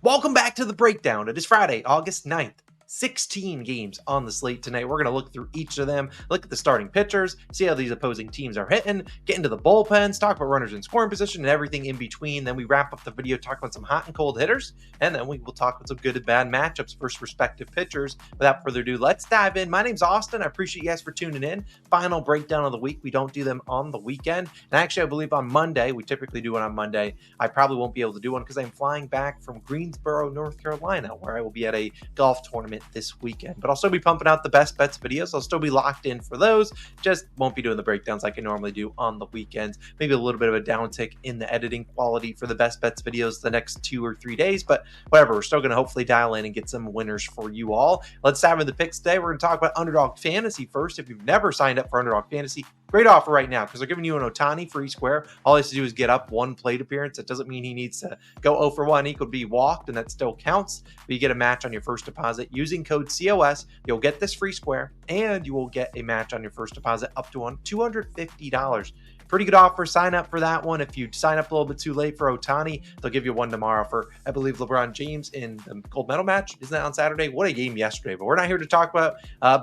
Welcome back to the breakdown. It is Friday, August 9th. 16 games on the slate tonight. We're going to look through each of them, look at the starting pitchers, see how these opposing teams are hitting, get into the bullpens, talk about runners in scoring position and everything in between. Then we wrap up the video talking about some hot and cold hitters, and then we will talk about some good and bad matchups versus respective pitchers. Without further ado, let's dive in. My name's Austin. I appreciate you guys for tuning in. Final breakdown of the week. We don't do them on the weekend. And actually, I believe on Monday, we typically do one on Monday. I probably won't be able to do one because I'm flying back from Greensboro, North Carolina, where I will be at a golf tournament this weekend. But I'll still be pumping out the best bets videos. I'll still be locked in for those. Just won't be doing the breakdowns like I normally do on the weekends. Maybe a little bit of a downtick in the editing quality for the best bets videos the next 2 or 3 days, but whatever. We're still going to hopefully dial in and get some winners for you all. Let's dive into the picks today. We're going to talk about Underdog Fantasy first. If you've never signed up for Underdog Fantasy, great offer right now because they're giving you an Ohtani free square. All he has to do is get up one plate appearance. It doesn't mean he needs to go 0 for 1. He could be walked, and that still counts. But you get a match on your first deposit using code COS. You'll get this free square, and you will get a match on your first deposit up to $250. Pretty good offer. Sign up for that one. If you sign up a little bit too late for Ohtani, they'll give you one tomorrow for, I believe, LeBron James in the gold medal match. Isn't that on Saturday? What a game yesterday. But we're not here to talk about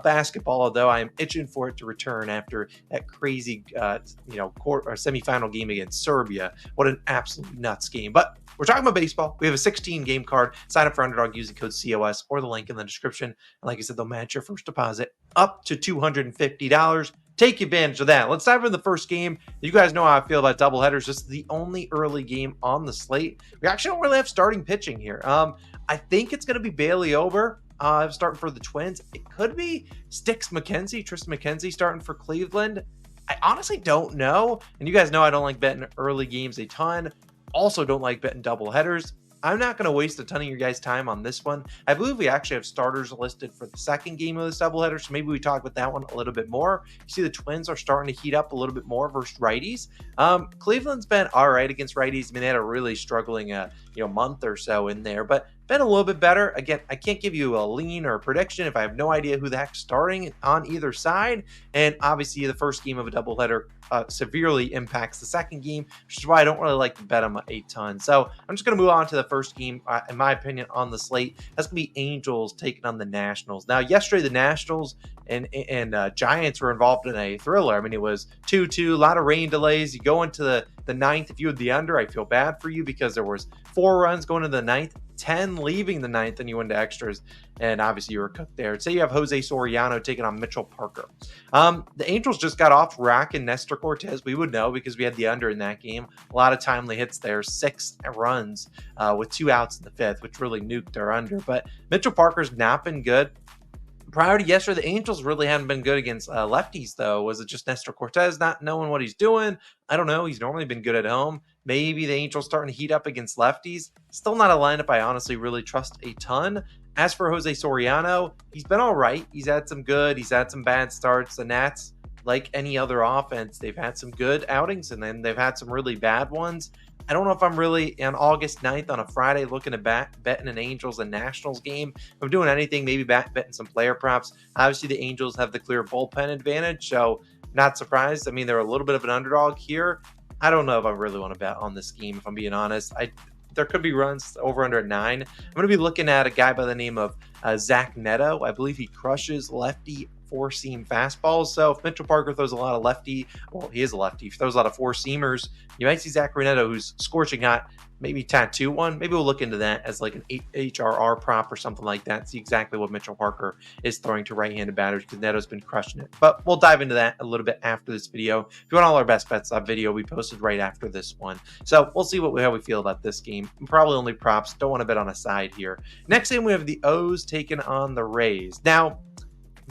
basketball, although I am itching for it to return after that crazy, semifinal game against Serbia. What an absolute nuts game. But we're talking about baseball. We have a 16-game card. Sign up for Underdog using code COS or the link in the description. And like I said, they'll match your first deposit up to $250. Take advantage of that. Let's dive into the first game. You guys know how I feel about doubleheaders. This is the only early game on the slate. We actually don't really have starting pitching here. I think it's going to be Bailey Ober starting for the Twins. It could be Tristan McKenzie starting for Cleveland. I honestly don't know. And you guys know I don't like betting early games a ton. Also don't like betting doubleheaders. I'm not going to waste a ton of your guys' time on this one. I believe we actually have starters listed for the second game of this doubleheader, so maybe we talk about that one a little bit more. You see the Twins are starting to heat up a little bit more versus righties. Cleveland's been all right against righties. I mean, they had a really struggling month or so in there, but been a little bit better. Again, I can't give you a lean or a prediction if I have no idea who the heck's starting on either side. And obviously, the first game of a doubleheader severely impacts the second game, which is why I don't really like to bet them a ton. So I'm just going to move on to the first game, in my opinion, on the slate. That's going to be Angels taking on the Nationals. Now, yesterday, the Nationals and Giants were involved in a thriller. I mean, it was 2-2, a lot of rain delays. You go into the ninth. If you had the under, I feel bad for you because there was 4 runs going to the ninth, 10 leaving the ninth, and you went to extras, and obviously you were cooked there. Say you have Jose Soriano taking on Mitchell Parker. The Angels just got off racking Nestor Cortez. We would know because we had the under in that game. A lot of timely hits there, 6 runs with 2 outs in the 5th, which really nuked our under. But Mitchell Parker's not been good. Prior to yesterday, the Angels really hadn't been good against lefties, though. Was it just Nestor Cortez not knowing what he's doing? I don't know. He's normally been good at home. Maybe the Angels starting to heat up against lefties. Still not a lineup I honestly really trust a ton. As for Jose Soriano, he's been all right. He's had some good. He's had some bad starts. The Nats, like any other offense, they've had some good outings, and then they've had some really bad ones. I don't know if I'm really on August 9th on a Friday looking at betting an Angels and Nationals game. If I'm doing anything, maybe betting some player props. Obviously, the Angels have the clear bullpen advantage, so not surprised. I mean, they're a little bit of an underdog here. I don't know if I really want to bet on this game, if I'm being honest. There could be runs over under at 9. I'm going to be looking at a guy by the name of Zach Neto. I believe he crushes lefty 4-seam fastballs. So if Mitchell Parker throws a lot of lefty, well, he is a lefty. If he throws a lot of 4-seamers, you might see Zach Neto, who's scorching hot, maybe tattoo one. Maybe we'll look into that as like an HRR prop or something like that. See exactly what Mitchell Parker is throwing to right-handed batters because Neto's been crushing it. But we'll dive into that a little bit after this video. If you want all our best bets, that video we posted right after this one. So we'll see how we feel about this game. Probably only props. Don't want to bet on a side here. Next game, we have the O's taking on the Rays. Now,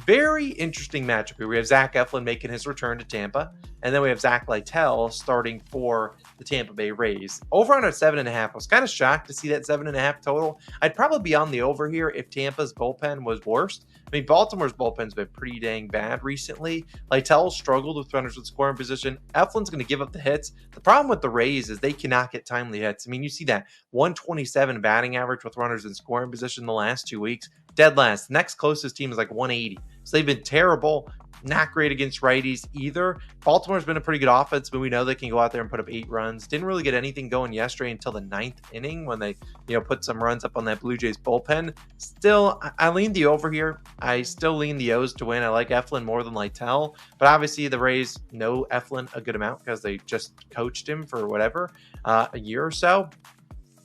very interesting matchup here. We have Zach Eflin making his return to Tampa, and then we have Zach Lytle starting for the Tampa Bay Rays. Over under 7.5. I was kind of shocked to see that 7.5 total. I'd probably be on the over here if Tampa's bullpen was worse. I mean, Baltimore's bullpen's been pretty dang bad recently. Lytle struggled with runners in scoring position. Eflin's going to give up the hits. The problem with the Rays is they cannot get timely hits. I mean, you see that 127 batting average with runners in scoring position the last 2 weeks. Dead last. The next closest team is like 180. So they've been terrible. not great against righties either. Baltimore's been a pretty good offense, but we know they can go out there and put up 8 runs. Didn't really get anything going yesterday until the 9th inning when they, put some runs up on that Blue Jays bullpen. Still, I lean the over here. I still lean the O's to win. I like Eflin more than Lytle, but obviously the Rays know Eflin a good amount because they just coached him for whatever, a year or so.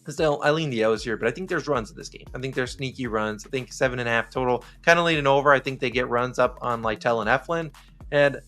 Still, I lean the O's here, but I think there's runs in this game. I think there's sneaky runs. I think 7.5 total. Kind of leaning over. I think they get runs up on Lytle and Eflin. And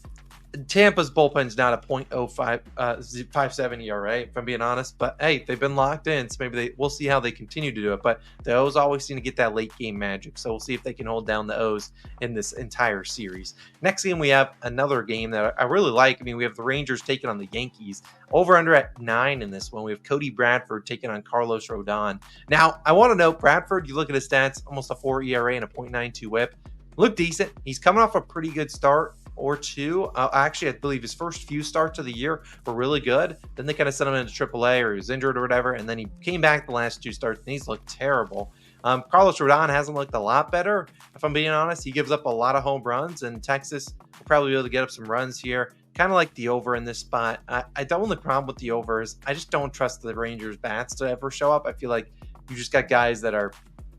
Tampa's bullpen's not a .57 ERA, if I'm being honest. But hey, they've been locked in, so maybe we'll see how they continue to do it. But the O's always seem to get that late game magic, so we'll see if they can hold down the O's in this entire series. Next game, we have another game that I really like. I mean, we have the Rangers taking on the Yankees. Over under at 9 in this one. We have Cody Bradford taking on Carlos Rodon. Now, I want to note Bradford, you look at his stats, almost a 4 ERA and a .92 whip. Look decent. He's coming off a pretty good start or two. Actually, I believe his first few starts of the year were really good. Then they kind of sent him into AAA or he was injured or whatever. And then he came back the last 2 starts and he's looked terrible. Carlos Rodon hasn't looked a lot better. If I'm being honest, he gives up a lot of home runs and Texas will probably be able to get up some runs here. Kind of like the over in this spot. The only problem with the over is I just don't trust the Rangers bats to ever show up. I feel like you just got guys that are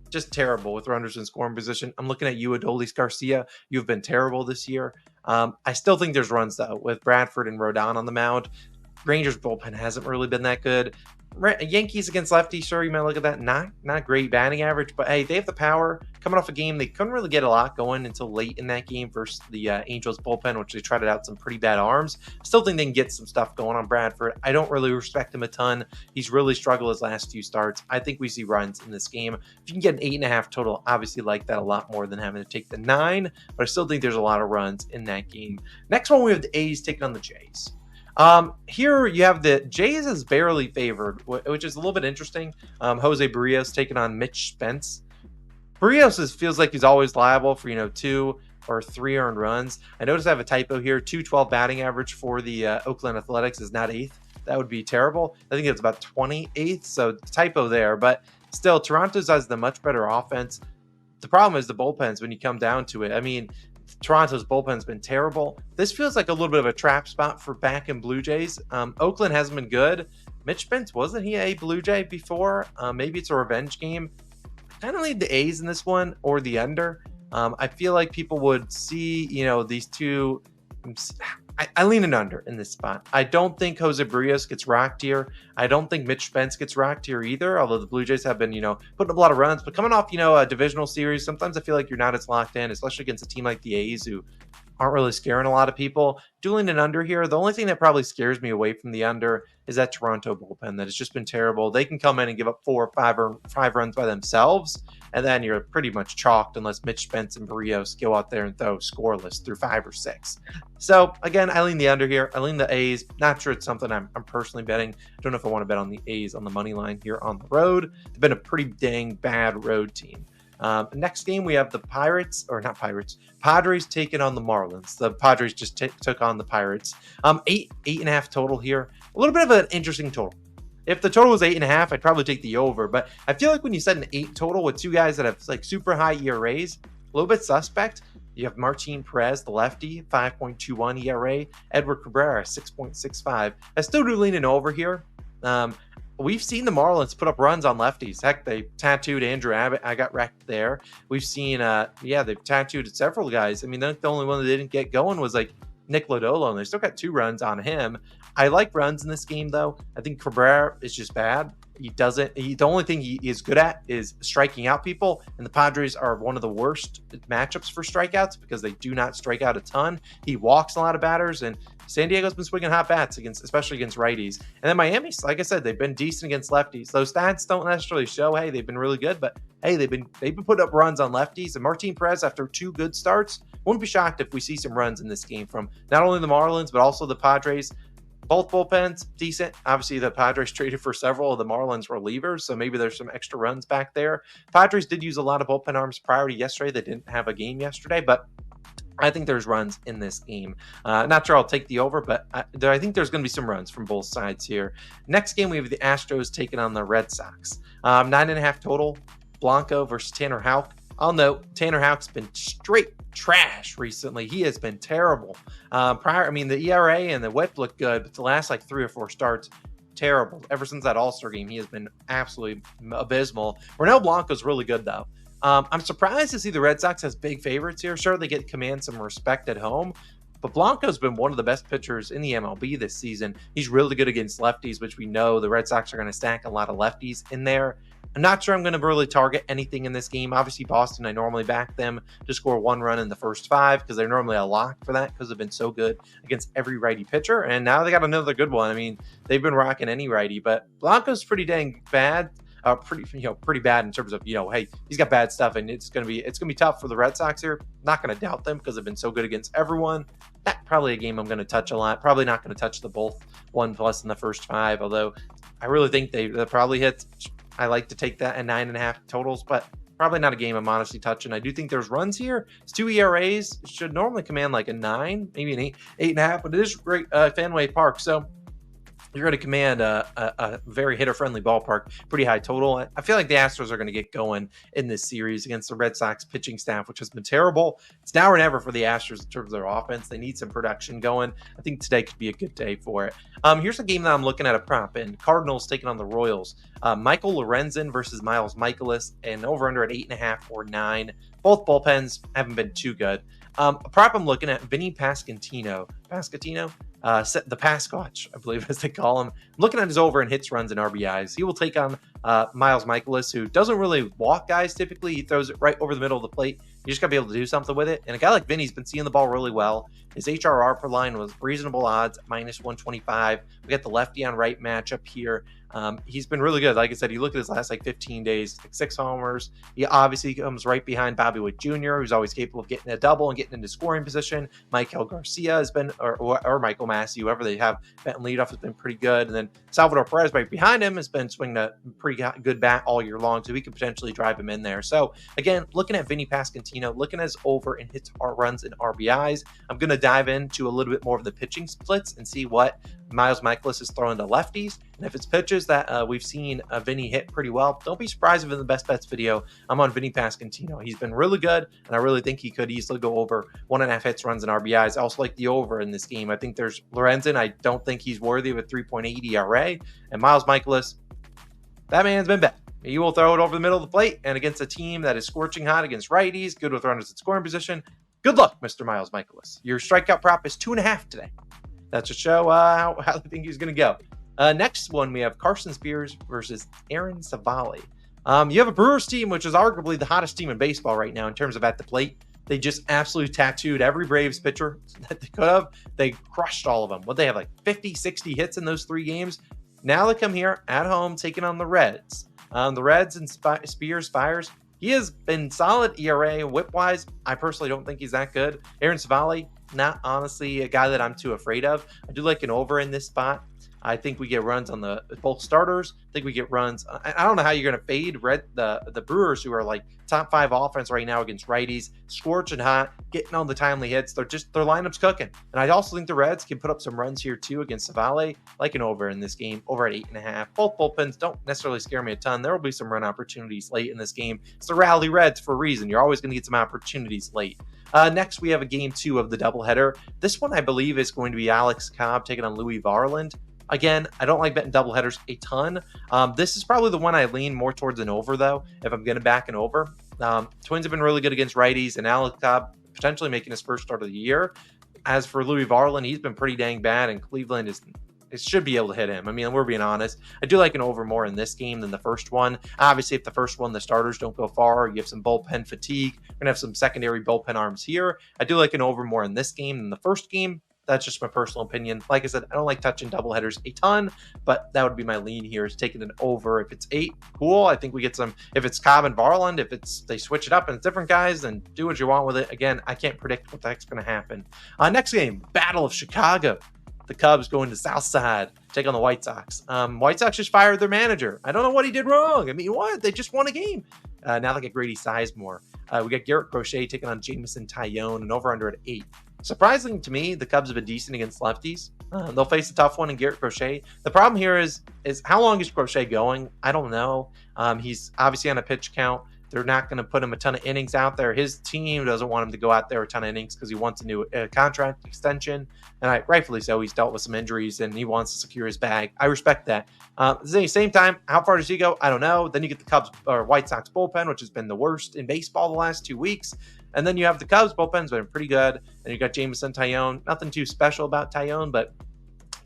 just terrible with runners in scoring position. I'm looking at you, Adolis Garcia. You've been terrible this year. I still think there's runs, though, with Bradford and Rodon on the mound. Rangers bullpen hasn't really been that good. Yankees against lefties, sure, you might look at that. Not great batting average, but hey, they have the power. Coming off a game, they couldn't really get a lot going until late in that game versus the Angels bullpen, which they trotted out some pretty bad arms. Still think they can get some stuff going on Bradford. I don't really respect him a ton. He's really struggled his last few starts. I think we see runs in this game. If you can get an 8.5 total, obviously like that a lot more than having to take the 9, but I still think there's a lot of runs in that game. Next one, we have the A's taking on the Jays. Here you have the Jays is barely favored, which is a little bit interesting. Jose Barrios taking on Mitch Spence. Barrios feels like he's always liable for 2 or 3 earned runs. I noticed I have a typo here. 212 batting average for the Oakland Athletics is not 8th. That would be terrible. I think it's about 28th, so typo there. But still, Toronto's has the much better offense. The problem is the bullpens when you come down to it. I mean, Toronto's bullpen's been terrible. This feels like a little bit of a trap spot for back in Blue Jays. Oakland hasn't been good. Mitch Spence, wasn't he a Blue Jay before? Maybe it's a revenge game. I kind of lead the A's in this one or the under. I feel like people would see, these two. I lean an under in this spot. I don't think Jose Barrios gets rocked here. I don't think Mitch Spence gets rocked here either, although the Blue Jays have been, putting up a lot of runs. But coming off, a divisional series, sometimes I feel like you're not as locked in, especially against a team like the A's who aren't really scaring a lot of people. Dueling an under here, the only thing that probably scares me away from the under is that Toronto bullpen that has just been terrible. They can come in and give up 4 or 5 runs by themselves, and then you're pretty much chalked unless Mitch Spence and Barrios go out there and throw scoreless through 5 or 6. So again, I lean the under here. I lean the A's. Not sure it's something I'm personally betting. I don't know if I want to bet on the A's on the money line here on the road. They've been a pretty dang bad road team. Next game, we have the Padres taking on the Marlins. The Padres just took on the Pirates. 8.5 total here. A little bit of an interesting total. If the total was 8.5, I'd probably take the over. But I feel like when you set an 8 total with 2 guys that have like super high ERAs, a little bit suspect. You have Martin Perez, the lefty, 5.21 ERA. Edward Cabrera, 6.65. I still do lean in over here. We've seen the Marlins put up runs on lefties. Heck, they tattooed Andrew Abbott. I got wrecked there. We've seen, they've tattooed several guys. I mean, the only one that didn't get going was like Nick Lodolo, and they still got 2 runs on him. I like runs in this game, though. I think Cabrera is just bad. The only thing he is good at is striking out people, and the Padres are one of the worst matchups for strikeouts because they do not strike out a ton. He walks a lot of batters, and San Diego's been swinging hot bats especially against righties. And then Miami, like I said, they've been decent against lefties. Those stats don't necessarily show, hey, they've been really good, but hey, they've been putting up runs on lefties. And Martin Perez, after 2 good starts, wouldn't be shocked if we see some runs in this game from not only the Marlins but also the Padres. Both bullpens, decent. Obviously, the Padres traded for several of the Marlins relievers, so maybe there's some extra runs back there. Padres did use a lot of bullpen arms prior to yesterday. They didn't have a game yesterday, but I think there's runs in this game. Not sure I'll take the over, but I think there's going to be some runs from both sides here. Next game, we have the Astros taking on the Red Sox. 9.5 total. Blanco versus Tanner Houck. I'll note Tanner Houck's been straight trash recently. He has been terrible. The ERA and the WHIP look good, but the last like 3 or 4 starts, terrible. Ever since that All-Star game, he has been absolutely abysmal. Ronel Blanco's really good though. I'm surprised to see the Red Sox as big favorites here. Sure, they command some respect at home, but Blanco's been one of the best pitchers in the MLB this season. He's really good against lefties, which we know the Red Sox are going to stack a lot of lefties in there. I'm not sure I'm going to really target anything in this game. Obviously, Boston, I normally back them to score 1 run in the first 5 because they're normally a lock for that because they've been so good against every righty pitcher. And now they got another good one. I mean, they've been rocking any righty, but Blanco's pretty dang bad. Pretty bad in terms of, hey, he's got bad stuff, and it's gonna be tough for the Red Sox here. Not gonna doubt them because they've been so good against everyone. That's probably a game I'm gonna touch a lot. Probably not gonna touch the both 1+ in the first 5, although I really think they probably hit. I like to take that at 9.5 totals, but probably not a game I'm honestly touching. I do think there's runs here. It's 2 ERAs. It should normally command like a 9, maybe an 8.5, but it is great Fenway Park, so you're going to command a very hitter-friendly ballpark, pretty high total. I feel like the Astros are going to get going in this series against the Red Sox pitching staff, which has been terrible. It's now or never for the Astros in terms of their offense. They need some production going. I think today could be a good day for it. Here's a game that I'm looking at a prop in. Cardinals taking on the Royals. Michael Lorenzen versus Miles Mikolas, and over-under at 8.5 or 9. Both bullpens haven't been too good. A prop I'm looking at, Vinny Pasquantino, the Pasquatch, I believe as they call him. Looking at his over in hits, runs, and RBIs. He will take on Miles Mikolas, who doesn't really walk guys typically. He throws it right over the middle of the plate. You just got to be able to do something with it. And a guy like Vinny's been seeing the ball really well. His HRR per line was reasonable odds, -125. We got the lefty on right matchup here. He's been really good. Like I said, you look at his last 15 days, 6 homers. He obviously comes right behind Bobby Witt Jr., who's always capable of getting a double and getting into scoring position. Michael Garcia has been, or Michael Massey, whoever they have batting leadoff, has been pretty good. And then Salvador Perez right behind him has been swinging a pretty good bat all year long, so we could potentially drive him in there. So again, looking at Vinny Pasquantino, looking at his over in hits, runs, and RBIs. I'm going to dive into a little bit more of the pitching splits and see what Miles Mikolas is throwing to lefties. And if it's pitches that we've seen Vinny hit pretty well, don't be surprised if in the best bets video, I'm on Vinny Pasquantino. He's been really good, and I really think he could easily go over 1.5 hits, runs, and RBIs. I also like the over in this game. I think there's Lorenzen. I don't think he's worthy of a 3.8 ERA. And Miles Mikolas, that man's been bad. He will throw it over the middle of the plate, and against a team that is scorching hot against righties, good with runners in scoring position. Good luck, Mr. Miles Mikolas. Your strikeout prop is 2.5 today. That's to show how I think he's going to go. Next one, we have Carson Spears versus Aaron Savali. You have a Brewers team, which is arguably the hottest team in baseball right now in terms of at the plate. They just absolutely tattooed every Braves pitcher that they could have. They crushed all of them. What they have, like 50, 60 hits in those 3 games. Now they come here at home taking on the Reds. The Reds and Spears fires. He has been solid ERA, whip-wise. I personally don't think he's that good. Aaron Savali, not honestly a guy that I'm too afraid of. I do like an over in this spot. I think we get runs on both starters. I think we get runs. I don't know how you're going to fade the Brewers, who are like top 5 offense right now against righties, scorching hot, getting on the timely hits. Their lineup's cooking. And I also think the Reds can put up some runs here too against Savali, like an over in this game, over at 8.5. Both bullpens don't necessarily scare me a ton. There will be some run opportunities late in this game. It's the Rally Reds for a reason. You're always going to get some opportunities late. Next, we have a game 2 of the doubleheader. This one, I believe, is going to be Alex Cobb taking on Louis Varland. Again, I don't like betting doubleheaders a ton. This is probably the one I lean more towards an over, though, if I'm going to back an over. Twins have been really good against righties, and Alex Cobb potentially making his first start of the year. As for Louis Varland, he's been pretty dang bad, and Cleveland should be able to hit him. I mean, we're being honest. I do like an over more in this game than the first one. Obviously, if the first one, the starters don't go far, you have some bullpen fatigue. We're going to have some secondary bullpen arms here. I do like an over more in this game than the first game. That's just my personal opinion. Like I said, I don't like touching doubleheaders a ton, but that would be my lean here, is taking an over. If it's 8, cool. I think we get some. If it's Cobb and Varland, if they switch it up and it's different guys, then do what you want with it. Again, I can't predict what the heck's going to happen. Next game, Battle of Chicago. The Cubs going to South Side, take on the White Sox. White Sox just fired their manager. I don't know what he did wrong. I mean, what? They just won a game. Now they get Grady Sizemore. We got Garrett Crochet taking on Jameson Taillon, and over-under at 8. Surprising to me, the Cubs have been decent against lefties. They'll face a tough one in Garrett Crochet. The problem here is how long is Crochet going? I don't know. He's obviously on a pitch count. They're not going to put him a ton of innings out there. His team doesn't want him to go out there a ton of innings because he wants a new contract extension. And rightfully so. He's dealt with some injuries and he wants to secure his bag. I respect that. At the same time, how far does he go? I don't know. Then you get the Cubs or White Sox bullpen, which has been the worst in baseball the last 2 weeks. And then you have the Cubs bullpen's been pretty good. And you got Jameson Taillon. Nothing too special about Taillon, but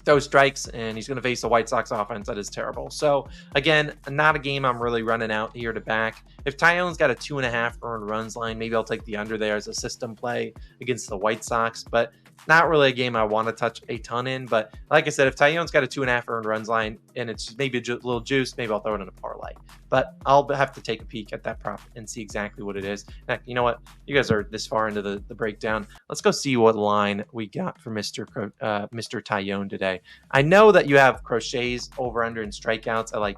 throws strikes, and he's going to face the White Sox offense that is terrible. So, again, not a game I'm really running out here to back. If Taillon's got a 2.5 earned runs line, maybe I'll take the under there as a system play against the White Sox, but not really a game I want to touch a ton in. But like I said, if Taillon's got a 2.5 earned runs line and it's maybe a little juice, maybe I'll throw it in a parlay. But I'll have to take a peek at that prop and see exactly what it is. Heck, you know what? You guys are this far into the breakdown. Let's go see what line we got for Mr. Taillon today. I know that you have Crochet's over under and strikeouts at like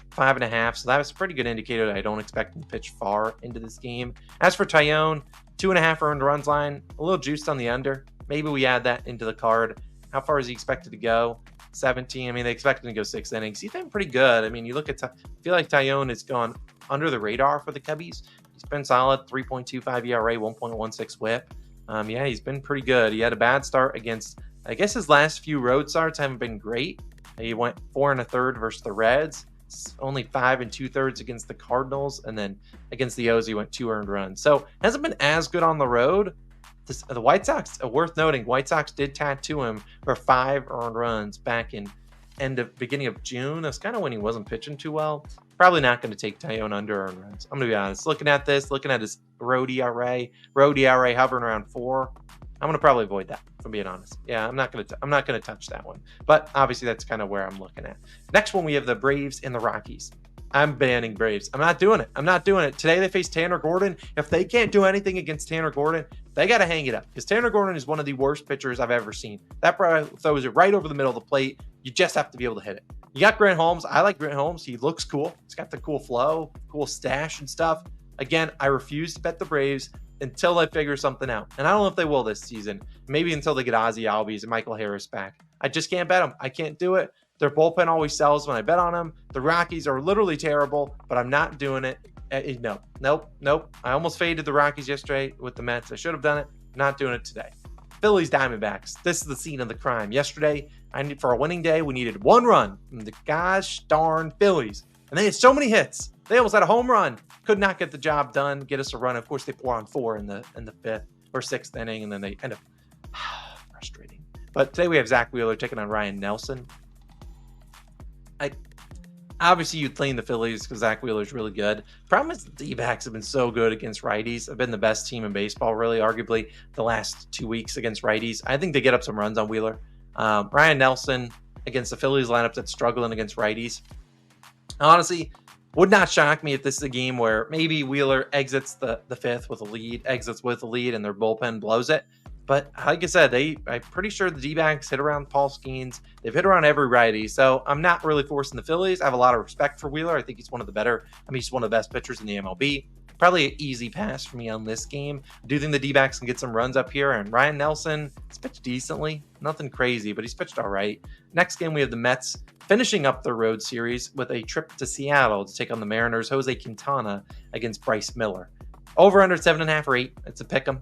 5.5, so that was a pretty good indicator that I don't expect him to pitch far into this game. As for Taillon, 2.5 earned runs line, a little juiced on the under. Maybe we add that into the card. How far is he expected to go? 17. I mean, they expect him to go 6 innings. He's been pretty good. I mean, you look at, I feel like Taillon has gone under the radar for the Cubbies. He's been solid, 3.25 ERA, 1.16 WHIP. Yeah, he's been pretty good. He had a bad start against, I guess his last few road starts haven't been great. He went 4 1/3 versus the Reds. Only 5 2/3 against the Cardinals, and then against the O's he went 2 earned runs. So hasn't been as good on the road. The White Sox, worth noting, White Sox did tattoo him for 5 earned runs back in beginning of June. That's kind of when he wasn't pitching too well. Probably not going to take Taillon under earned runs. I'm going to be honest. Looking at his road ERA hovering around 4. I'm going to probably avoid that, if I'm being honest. Yeah, I'm not going to touch that one. But obviously that's kind of where I'm looking at. Next one, we have the Braves and the Rockies. I'm banning Braves. I'm not doing it. Today they face Tanner Gordon. If they can't do anything against Tanner Gordon, they got to hang it up because Tanner Gordon is one of the worst pitchers I've ever seen. That throws it right over the middle of the plate. You just have to be able to hit it. You got Grant Holmes. I like Grant Holmes. He looks cool. He's got the cool flow, cool stash and stuff. Again, I refuse to bet the Braves until they figure something out. And I don't know if they will this season. Maybe until they get Ozzie Albies and Michael Harris back. I just can't bet them. I can't do it. Their bullpen always sells when I bet on them. The Rockies are literally terrible, but I'm not doing it. Nope. I almost faded the Rockies yesterday with the Mets. I should have done it. Not doing it today. Phillies Diamondbacks. This is the scene of the crime. Yesterday, for a winning day, we needed 1 run from the gosh darn Phillies. And they had so many hits. They almost had a home run. Could not get the job done, get us a run. Of course, they pour on 4 in the 5th or 6th inning, and then they end up frustrating. But today we have Zach Wheeler taking on Ryan Nelson. Obviously, you'd lean the Phillies because Zach Wheeler is really good. Problem is the D-backs have been so good against righties. They've been the best team in baseball, really, arguably, the last 2 weeks against righties. I think they get up some runs on Wheeler. Ryan Nelson against the Phillies lineup that's struggling against righties. Honestly, would not shock me if this is a game where maybe Wheeler exits the 5th with a lead, and their bullpen blows it. But like I said, I'm pretty sure the D-backs hit around Paul Skeens. They've hit around every righty. So I'm not really forcing the Phillies. I have a lot of respect for Wheeler. I think he's one of the better. He's one of the best pitchers in the MLB. Probably an easy pass for me on this game. I do think the D-backs can get some runs up here. And Ryan Nelson, he's pitched decently. Nothing crazy, but he's pitched all right. Next game, we have the Mets finishing up the road series with a trip to Seattle to take on the Mariners. Jose Quintana against Bryce Miller. Over under 7.5 or 8. It's a pick 'em.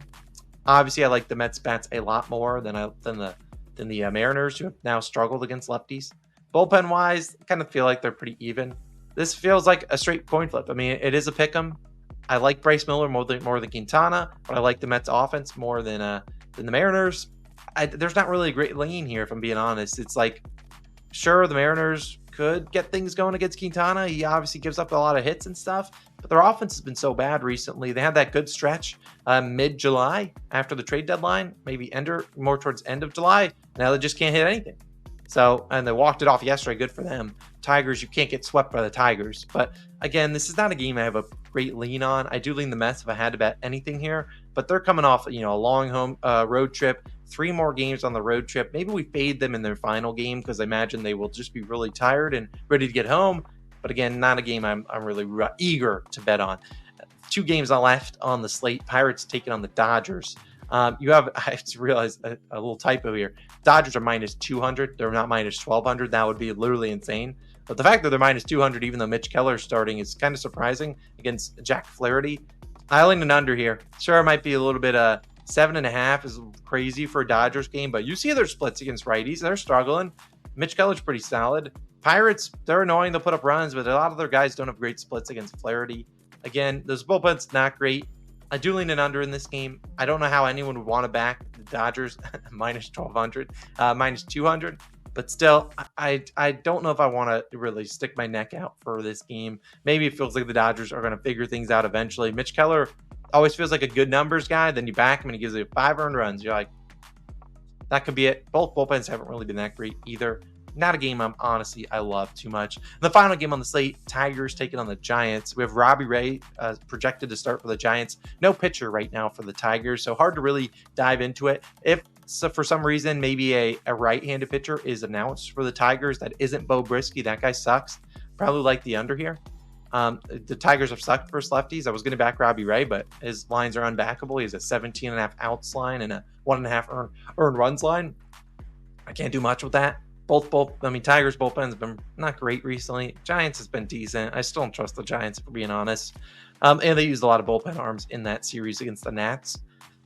Obviously, I like the Mets bats a lot more than the Mariners, who have now struggled against lefties. Bullpen wise, I kind of feel like they're pretty even. This feels like a straight coin flip. It is a pick 'em. I like Bryce Miller more than Quintana, but I like the Mets offense more than the Mariners. There's not really a great lean here, if I'm being honest. It's like, sure, the Mariners could get things going against Quintana. He obviously gives up a lot of hits and stuff, but their offense has been so bad recently. They had that good stretch mid-July after the trade deadline, maybe more towards end of July. Now they just can't hit anything. So, and they walked it off yesterday. Good for them. Tigers, you can't get swept by the Tigers. But again, this is not a game I have a great lean on. I do lean the Mets if I had to bet anything here, but they're coming off, a long home road trip. 3 more games on the road trip. Maybe we fade them in their final game because I imagine they will just be really tired and ready to get home. But again, not a game I'm really eager to bet on. 2 games left on the slate. Pirates taking on the Dodgers. I just realized a little typo here. Dodgers are minus 200. They're not minus 1,200. That would be literally insane. But the fact that they're minus 200, even though Mitch Keller's starting, is kind of surprising against Jack Flaherty. I lean an under here. Sure, it might be a little bit 7.5 is crazy for a Dodgers game, but you see their splits against righties. They're struggling. Mitch Keller's pretty solid. Pirates, they're annoying. They'll put up runs, but a lot of their guys don't have great splits against Flaherty. Again, those bullpen's not great. I do lean an under in this game. I don't know how anyone would want to back the Dodgers minus 1,200, minus 200. But still, I don't know if I want to really stick my neck out for this game. Maybe it feels like the Dodgers are going to figure things out eventually. Mitch Keller always feels like a good numbers guy. Then you back him and he gives you 5 earned runs. You're like, that could be it. Both bullpens haven't really been that great either. Not a game I love too much. And the final game on the slate, Tigers taking on the Giants. We have Robbie Ray projected to start for the Giants. No pitcher right now for the Tigers, so hard to really dive into it. If so for some reason maybe a right-handed pitcher is announced for the Tigers that isn't Bo Brisky, that guy sucks. Probably like the under here. The Tigers have sucked versus lefties. I was going to back Robbie Ray, but his lines are unbackable. He has a 17.5 outs line and a 1.5 earned runs line. I can't do much with that. Tigers bullpen's been not great recently. Giants has been decent. I still don't trust the Giants, for being honest. And they used a lot of bullpen arms in that series against the Nats.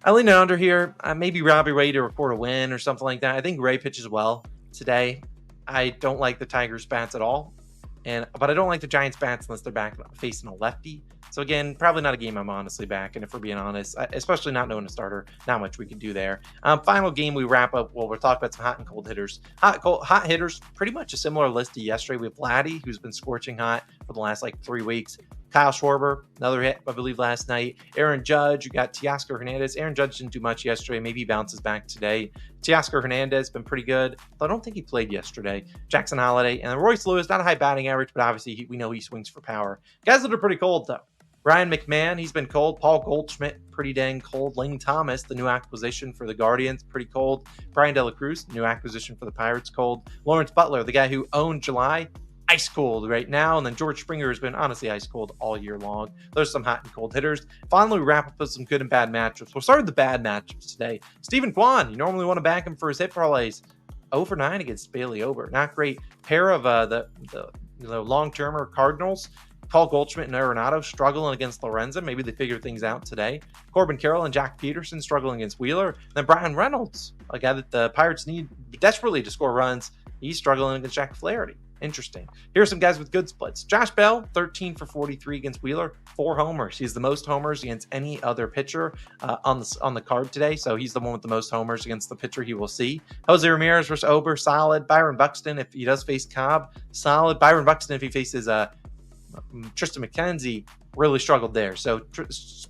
I lean it under here. Maybe Robbie Ray to record a win or something like that. I think Ray pitches well today. I don't like the Tigers bats at all. But I don't like the Giants bats unless they're back facing a lefty. So again, probably not a game I'm honestly backing, if we're being honest, especially not knowing a starter. Not much we can do there. Final game we wrap up. Well, we're talking about some hot and cold hitters. Hot hitters, pretty much a similar list to yesterday. We have Vladdy, who's been scorching hot for the last 3 weeks. Kyle Schwarber, another hit, I believe, last night. Aaron Judge, you got Teoscar Hernandez. Aaron Judge didn't do much yesterday. Maybe he bounces back today. Teoscar Hernandez been pretty good, but I don't think he played yesterday. Jackson Holiday, and then Royce Lewis, not a high batting average, but obviously we know he swings for power. Guys that are pretty cold, though. Ryan McMahon, he's been cold. Paul Goldschmidt, pretty dang cold. Lane Thomas, the new acquisition for the Guardians, pretty cold. Brian De La Cruz, new acquisition for the Pirates, cold. Lawrence Butler, the guy who owned July, ice cold right now. And then George Springer has been honestly ice cold all year long. There's some hot and cold hitters. Finally, we wrap up with some good and bad matchups. We'll start with the bad matchups today. Stephen Kwan, you normally want to back him for his hit parlays. 0-9 against Bailey Ober. Not great. Pair of the long-termer Cardinals. Paul Goldschmidt and Arenado struggling against Lorenzo. Maybe they figure things out today. Corbin Carroll and Jack Peterson struggling against Wheeler. And then Brian Reynolds, a guy that the Pirates need desperately to score runs. He's struggling against Jack Flaherty. Interesting. Here are some guys with good splits. Josh Bell, 13 for 43 against Wheeler, 4 homers. He's the most homers against any other pitcher on the card today. So he's the one with the most homers against the pitcher he will see. Jose Ramirez versus Ober, solid. Byron Buxton, if he does face Cobb, solid. Byron Buxton, if he faces Tristan McKenzie, really struggled there. So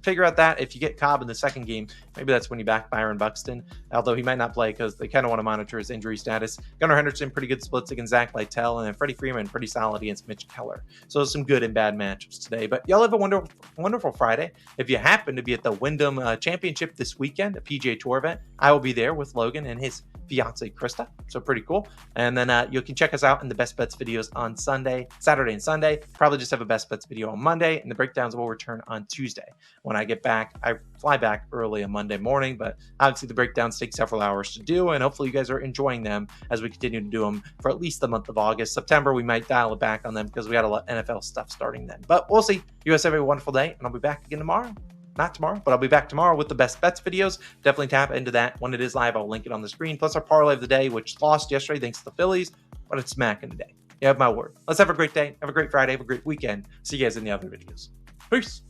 figure out that if you get Cobb in the second game, maybe that's when you back Byron Buxton, although he might not play because they kind of want to monitor his injury status. Gunnar Henderson, pretty good splits against Zach Lytle, and then Freddie Freeman, pretty solid against Mitch Keller. So some good and bad matchups today. But y'all have a wonderful, wonderful Friday. If you happen to be at the Wyndham Championship this weekend, a PGA Tour event, I will be there with Logan and his fiance Krista, so pretty cool. And then you can check us out in the best bets videos on Saturday and Sunday. Probably just have a best bets video on Monday, and the breakdowns will return on Tuesday. When I get back, I fly back early on Monday morning, but obviously the breakdowns take several hours to do, and hopefully you guys are enjoying them as we continue to do them for at least the month of August. September, we might dial it back on them because we got a lot of NFL stuff starting then. But we'll see. You guys have a wonderful day, and I'll be back again tomorrow. Not tomorrow, but I'll be back tomorrow with the best bets videos. Definitely tap into that when it is live. I'll link it on the screen. Plus our parlay of the day, which lost yesterday thanks to the Phillies, but it's smacking today. You have my word. Let's have a great day. Have a great Friday. Have a great weekend. See you guys in the other videos. Peace.